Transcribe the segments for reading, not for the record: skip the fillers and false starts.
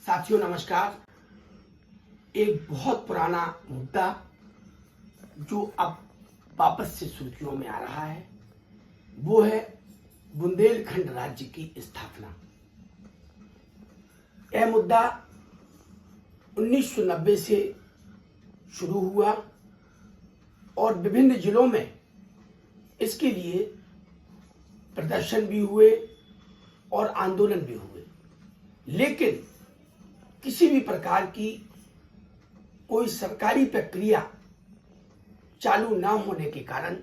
साथियों नमस्कार। एक बहुत पुराना मुद्दा जो अब वापस से सुर्खियों में आ रहा है वो है बुंदेलखंड राज्य की स्थापना। यह मुद्दा 1990 से शुरू हुआ और विभिन्न जिलों में इसके लिए प्रदर्शन भी हुए और आंदोलन भी हुए, लेकिन किसी भी प्रकार की कोई सरकारी प्रक्रिया चालू न होने के कारण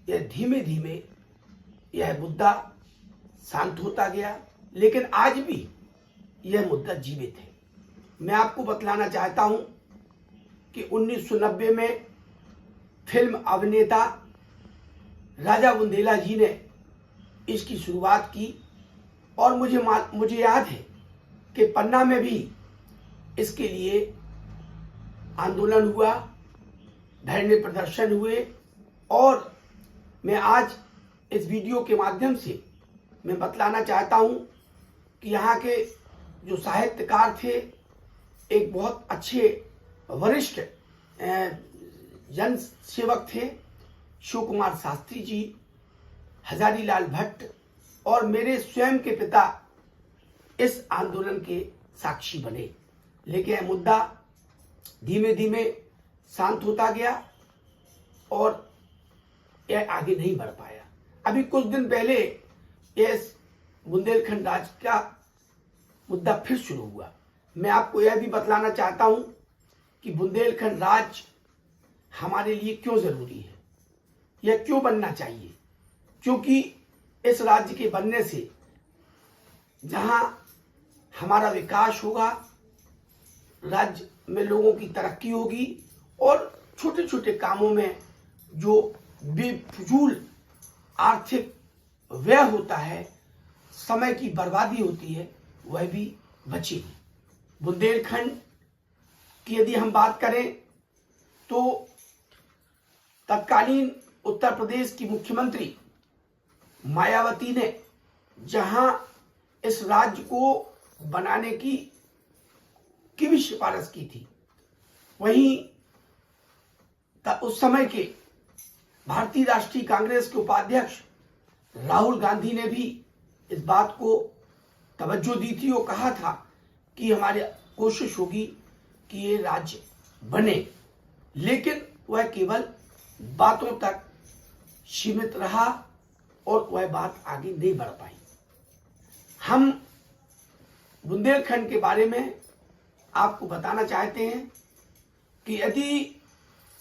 यह धीमे धीमे यह मुद्दा शांत होता गया। लेकिन आज भी यह मुद्दा जीवित है। मैं आपको बतलाना चाहता हूं कि 1990 में फिल्म अभिनेता राजा बुंदेला जी ने इसकी शुरुआत की और मुझे याद है कि पन्ना में भी इसके लिए आंदोलन हुआ, धरने प्रदर्शन हुए। और मैं आज इस वीडियो के माध्यम से मैं बतलाना चाहता हूं कि यहाँ के जो साहित्यकार थे, एक बहुत अच्छे वरिष्ठ जन सेवक थे, शिव कुमार शास्त्री जी, हजारीलाल भट्ट और मेरे स्वयं के पिता इस आंदोलन के साक्षी बने। लेकिन यह मुद्दा धीमे धीमे शांत होता गया और यह आगे नहीं बढ़ पाया। अभी कुछ दिन पहले इस बुंदेलखंड राज्य का मुद्दा फिर शुरू हुआ। मैं आपको यह भी बतलाना चाहता हूं कि बुंदेलखंड राज्य हमारे लिए क्यों जरूरी है, यह क्यों बनना चाहिए। क्योंकि इस राज्य के बनने से जहां हमारा विकास होगा, राज्य में लोगों की तरक्की होगी और छोटे छोटे कामों में जो बेफजूल आर्थिक व्यय होता है, समय की बर्बादी होती है, वह भी बचेगी। बुंदेलखंड की यदि हम बात करें तो तत्कालीन उत्तर प्रदेश की मुख्यमंत्री मायावती ने जहां इस राज्य को बनाने की भी सिफारिश की थी, वहीं उस समय के भारतीय राष्ट्रीय कांग्रेस के उपाध्यक्ष राहुल गांधी ने भी इस बात को तवज्जो दी थी और कहा था कि हमारी कोशिश होगी कि ये राज्य बने। लेकिन वह केवल बातों तक सीमित रहा और वह बात आगे नहीं बढ़ पाई। हम बुंदेलखंड के बारे में आपको बताना चाहते हैं कि यदि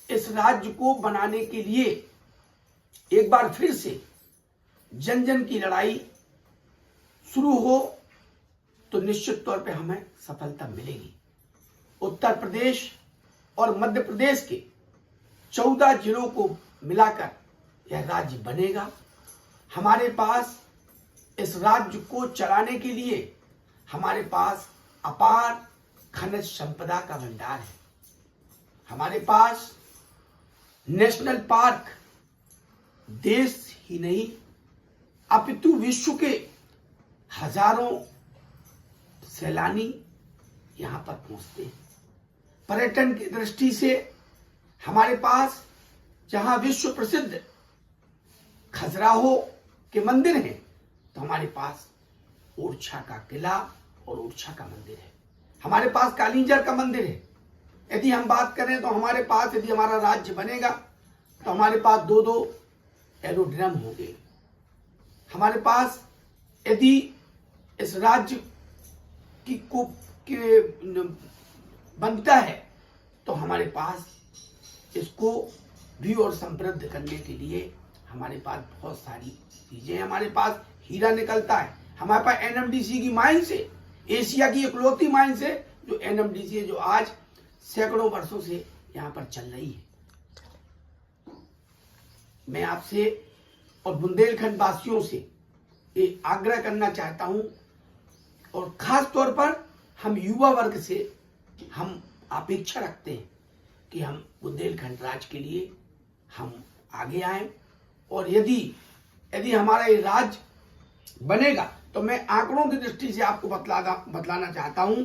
इस राज्य को बनाने के लिए एक बार फिर से जन जन की लड़ाई शुरू हो तो निश्चित तौर पे हमें सफलता मिलेगी। उत्तर प्रदेश और मध्य प्रदेश के 14 जिलों को मिलाकर यह राज्य बनेगा। हमारे पास इस राज्य को चलाने के लिए हमारे पास अपार खनिज संपदा का भंडार है। हमारे पास नेशनल पार्क देश ही नहीं अपितु विश्व के हजारों सैलानी यहां पर पहुंचते हैं। पर्यटन की दृष्टि से हमारे पास जहां विश्व प्रसिद्ध खजुराहो के मंदिर हैं, तो हमारे पास ओरछा का किला और ओरछा का मंदिर है। हमारे पास कालिंजर का मंदिर है। यदि हम बात करें तो हमारे पास, यदि हमारा राज्य बनेगा तो हमारे पास 2-2 एरोड्रम होंगे। हमारे पास यदि इस राज्य की बनता है तो हमारे पास इसको भी और समृद्ध करने के लिए हमारे पास बहुत सारी चीजें। हमारे पास हीरा निकलता है, हमारे पास एनएमडीसी की माइंस है, एशिया की इकलौती माइंस है जो एनएमडीसी है, जो आज सैकड़ों वर्षों से यहाँ पर चल रही है। मैं आपसे और बुंदेलखंड वासियों से ये आग्रह करना चाहता हूं और खास तौर पर हम युवा वर्ग से हम अपेक्षा रखते हैं कि हम बुंदेलखंड राज्य के लिए हम आगे आए और यदि हमारा ये राज्य बनेगा तो मैं आंकड़ों की दृष्टि से आपको बतलाना चाहता हूं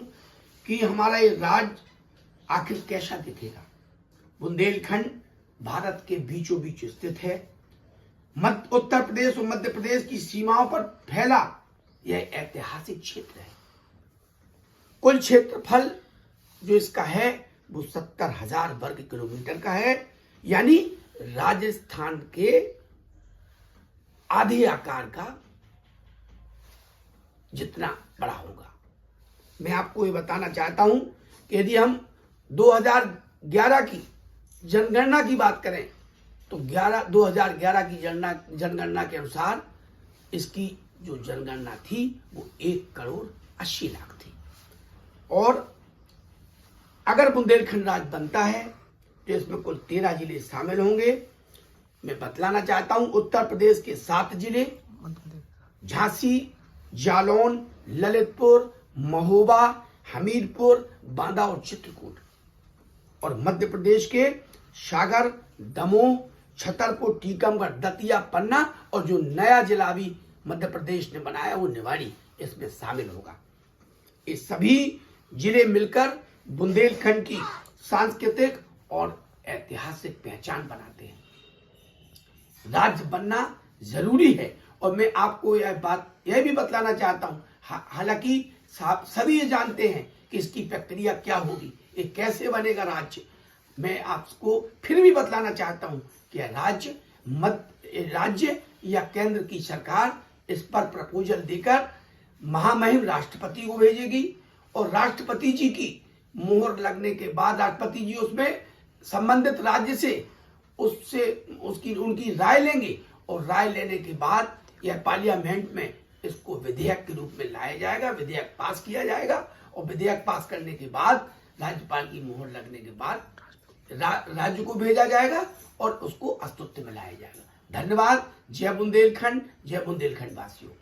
कि हमारा ये राज्य आखिर कैसा दिखेगा। बुंदेलखंड भारत के बीचों बीच स्थित है। उत्तर प्रदेश और मध्य प्रदेश की सीमाओं पर फैला यह ऐतिहासिक क्षेत्र है। कुल क्षेत्रफल जो इसका है वो 70,000 वर्ग किलोमीटर का है, यानी राजस्थान के आधे आकार का जितना बड़ा होगा। मैं आपको ये बताना चाहता हूं कि यदि हम 2011 की जनगणना की बात करें तो 2011 की जनगणना के अनुसार इसकी जो जनगणना थी वो 1,80,00,000 थी। और अगर बुंदेलखंड राज्य बनता है तो इसमें कुल 13 जिले शामिल होंगे। मैं बतलाना चाहता हूं उत्तर प्रदेश के 7 जिले झांसी, जालौन, ललितपुर, महोबा, हमीरपुर, बांदा और चित्रकूट, और मध्य प्रदेश के सागर, दमोह, छतरपुर, टीकमगढ़, दतिया, पन्ना, और जो नया जिला भी मध्य प्रदेश ने बनाया वो निवाड़ी इसमें शामिल होगा। ये सभी जिले मिलकर बुंदेलखंड की सांस्कृतिक और ऐतिहासिक पहचान बनाते हैं। राज्य बनना जरूरी है और मैं आपको यह भी बतलाना चाहता हूं, हालांकि सभी ये जानते हैं कि इसकी प्रक्रिया क्या होगी, ये कैसे बनेगा राज्य। मैं आपको फिर भी बतलाना चाहता हूं कि राज्य या केंद्र की सरकार इस पर प्रपोजल देकर महामहिम राष्ट्रपति को भेजेगी और राष्ट्रपति जी की मोहर लगने के बाद राष्ट्रपति जी उसमें संबंधित राज्य से उनकी राय लेंगे और राय लेने के बाद यह पार्लियामेंट में इसको विधेयक के रूप में लाया जाएगा, विधेयक पास किया जाएगा और विधेयक पास करने के बाद राज्यपाल की मोहर लगने के बाद राज्य को भेजा जाएगा और उसको अस्तित्व में लाया जाएगा। धन्यवाद। जय बुंदेलखंड, जय बुंदेलखंड वासियों।